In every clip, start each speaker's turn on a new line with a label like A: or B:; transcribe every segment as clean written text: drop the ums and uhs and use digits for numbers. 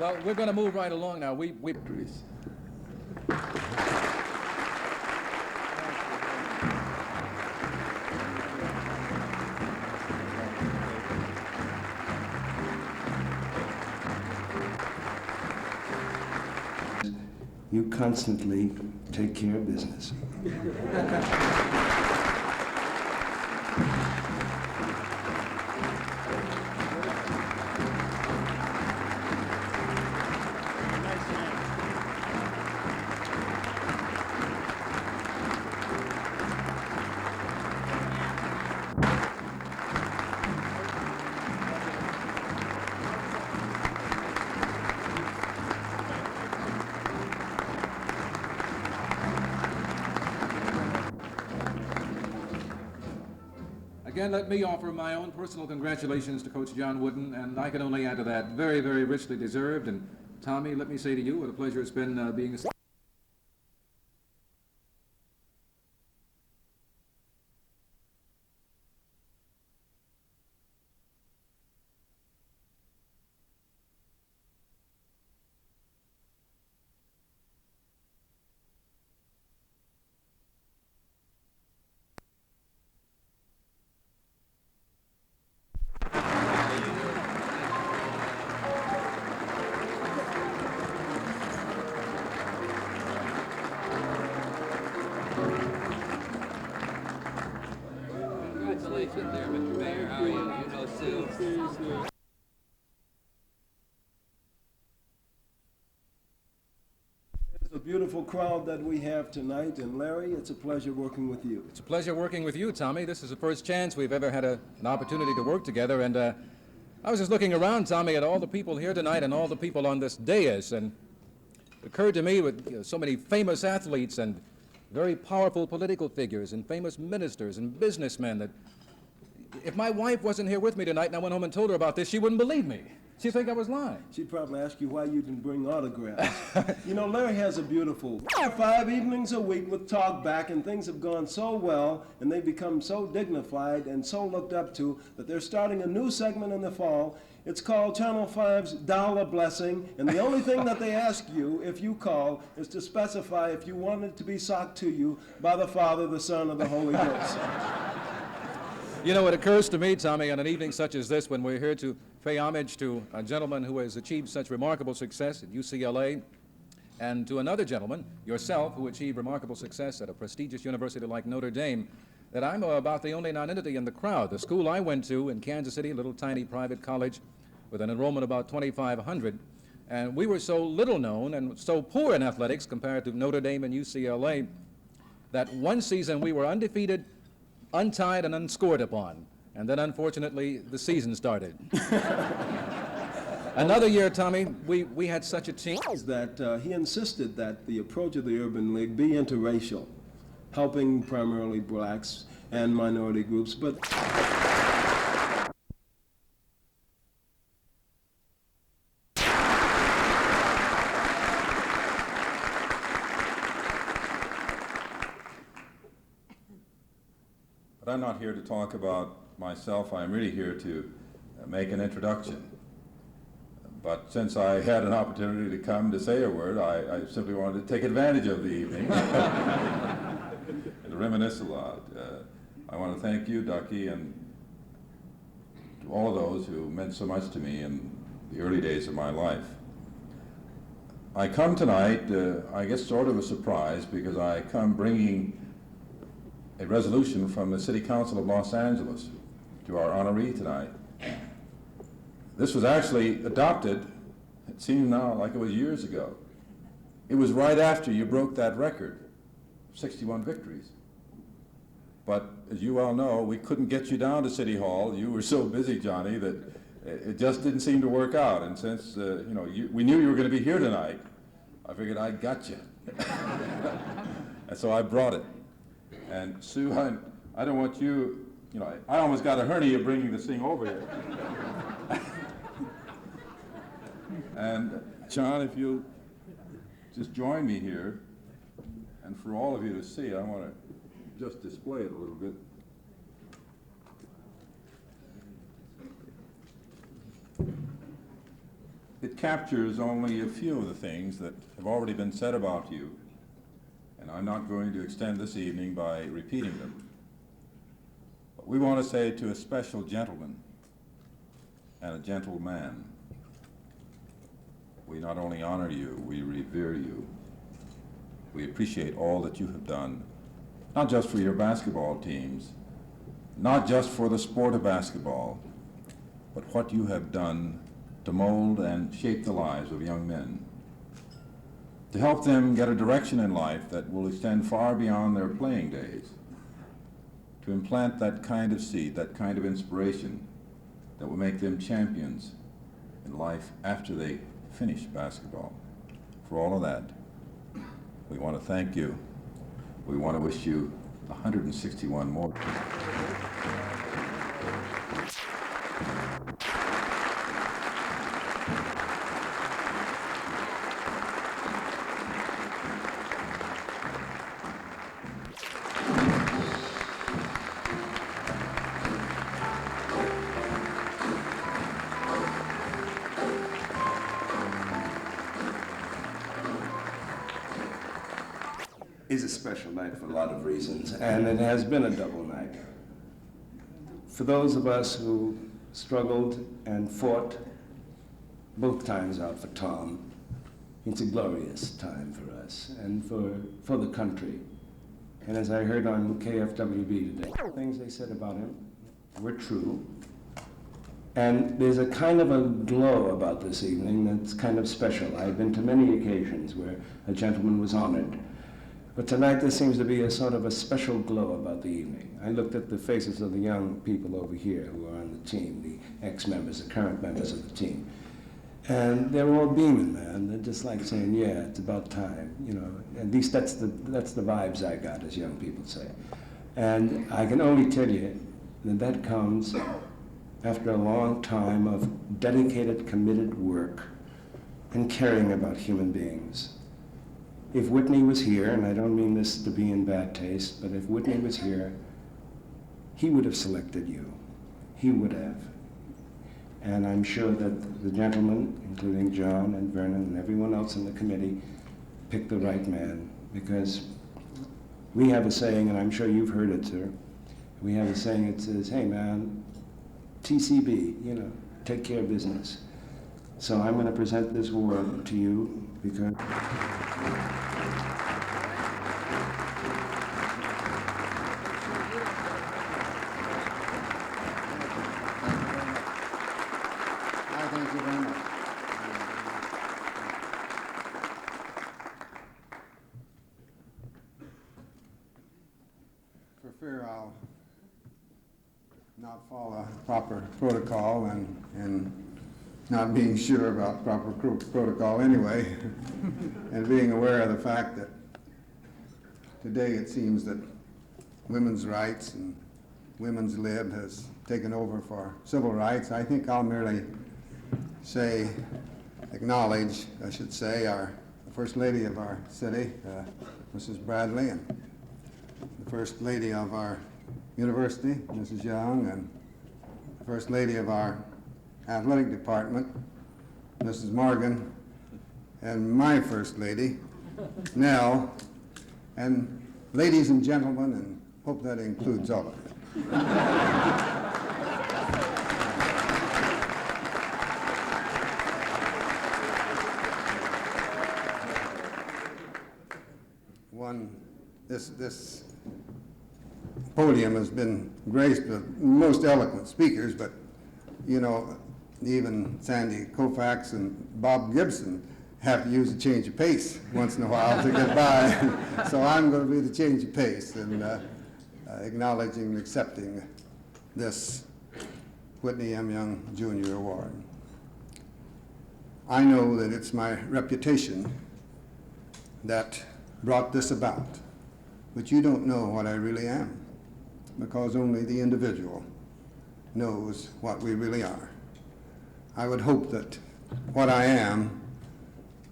A: Well, we're going to move right along now.
B: You constantly take care of business.
A: Again, let me offer my own personal congratulations to Coach John Wooden, and I can only add to that, very, very richly deserved. And Tommy, let me say to you, what a pleasure it's been being a...
C: Congratulations there, Mr. Mayor. How are you? You know Sue.
B: It's a beautiful crowd that we have tonight, and Larry, it's a pleasure working with you.
A: It's a pleasure working with you, Tommy. This is the first chance we've ever had an opportunity to work together, and I was just looking around, Tommy, at all the people here tonight and all the people on this dais, and it occurred to me with so many famous athletes and very powerful political figures and famous ministers and businessmen that if my wife wasn't here with me tonight and I went home and told her about this, she wouldn't believe me. She'd think I was lying.
B: She'd probably ask you why you didn't bring autographs. You know, Larry has a beautiful 5 evenings a week with talk back, and things have gone so well, and they've become so dignified and so looked up to that they're starting a new segment in the fall. It's called Channel 5's Dollar Blessing, and the only thing that they ask you if you call is to specify if you want it to be socked to you by the Father, the Son, or the Holy Ghost.
A: You know, it occurs to me, Tommy, on an evening such as this, when we're here to pay homage to a gentleman who has achieved such remarkable success at UCLA, and to another gentleman, yourself, who achieved remarkable success at a prestigious university like Notre Dame, that I'm about the only non-entity in the crowd. The school I went to in Kansas City, a little tiny private college with an enrollment of about 2,500, and we were so little known and so poor in athletics compared to Notre Dame and UCLA that one season we were undefeated, untied, and unscored upon. And then, unfortunately, the season started. Another year, Tommy, we had such a team.
B: That he insisted that the approach of the Urban League be interracial, helping primarily blacks and minority groups, but
D: I'm not here to talk about myself. I'm really here to make an introduction. But since I had an opportunity to come to say a word, I simply wanted to take advantage of the evening and reminisce a lot. I want to thank you, Ducky, and to all of those who meant so much to me in the early days of my life. I come tonight, I guess sort of a surprise, because I come bringing a resolution from the City Council of Los Angeles to our honoree tonight. This was actually adopted, it seems now like it was years ago. It was right after you broke that record, 61 victories. But as you well know, we couldn't get you down to City Hall. You were so busy, Johnny, that it just didn't seem to work out. And since we knew you were going to be here tonight, I figured I'd got you. And so I brought it. And Sue, I don't want you, I almost got a hernia bringing this thing over here. And John, if you'll just join me here, and for all of you to see, I want to just display it a little bit. It captures only a few of the things that have already been said about you, and I'm not going to extend this evening by repeating them. But we want to say to a special gentleman and a gentleman, we not only honor you, we revere you. We appreciate all that you have done, not just for your basketball teams, not just for the sport of basketball, but what you have done to mold and shape the lives of young men, to help them get a direction in life that will extend far beyond their playing days, to implant that kind of seed, that kind of inspiration that will make them champions in life after they finish basketball. For all of that, we want to thank you. We want to wish you 161 more.
B: It's a special night for a lot of reasons, and it has been a double night. For those of us who struggled and fought both times out for Tom, it's a glorious time for us and for the country. And as I heard on KFWB today, things they said about him were true. And there's a kind of a glow about this evening that's kind of special. I've been to many occasions where a gentleman was honored. But tonight there seems to be a sort of a special glow about the evening. I looked at the faces of the young people over here who are on the team, the ex-members, the current members of the team. And they're all beaming, man. They're just like saying, yeah, it's about time, you know. At least that's the vibes I got, as young people say. And I can only tell you that that comes after a long time of dedicated, committed work and caring about human beings. If Whitney was here, and I don't mean this to be in bad taste, but if Whitney was here, he would have selected you. He would have. And I'm sure that the gentlemen, including John and Vernon and everyone else in the committee, picked the right man, because we have a saying, and I'm sure you've heard it, sir. We have a saying that says, hey man, TCB, you know, take care of business. So I'm going to present this award to you because
E: thank you very much. For fear I'll not follow proper protocol and not being sure about proper protocol anyway, and being aware of the fact that today it seems that women's rights and women's lib has taken over for civil rights, I think I'll merely acknowledge, I should say, the First Lady of our city, Mrs. Bradley, and the First Lady of our university, Mrs. Young, and the First Lady of our athletic department, Mrs. Morgan, and my First Lady, Nell, and ladies and gentlemen, and hope that includes all of you. This podium has been graced with most eloquent speakers, but you know, even Sandy Koufax and Bob Gibson have to use a change of pace once in a while to get by. So I'm going to be the change of pace and acknowledging and accepting this Whitney M. Young Jr. Award. I know that it's my reputation that brought this about, but you don't know what I really am, because only the individual knows what we really are. I would hope that what I am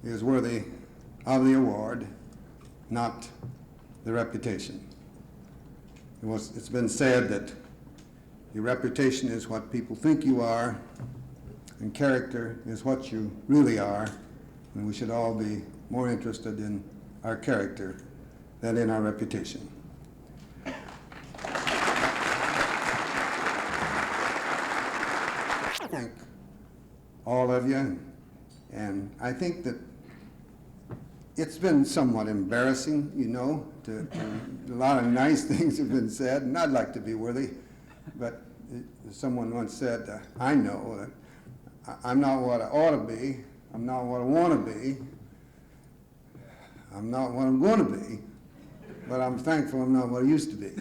E: is worthy of the award, not the reputation. It's been said that your reputation is what people think you are, And character is what you really are, and we should all be more interested in our character than in our reputation. Thank all of you, and I think that it's been somewhat embarrassing, you know, a lot of nice things have been said, and I'd like to be worthy, but someone once said, I know that I'm not what I ought to be, I'm not what I want to be, I'm not what I'm going to be, but I'm thankful I'm not what I used to be.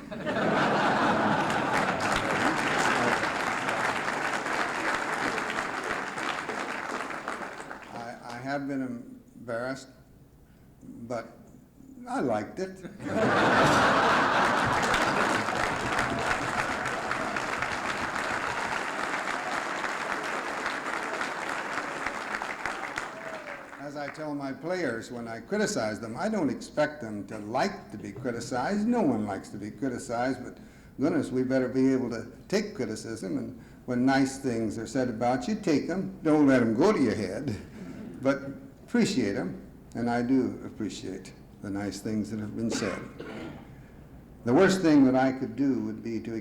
E: I have been embarrassed, but I liked it. As I tell my players when I criticize them, I don't expect them to like to be criticized. No one likes to be criticized, but goodness, we better be able to take criticism, and when nice things are said about you, take them. Don't let them go to your head, but appreciate them, and I do appreciate the nice things that have been said. The worst thing that I could do would be to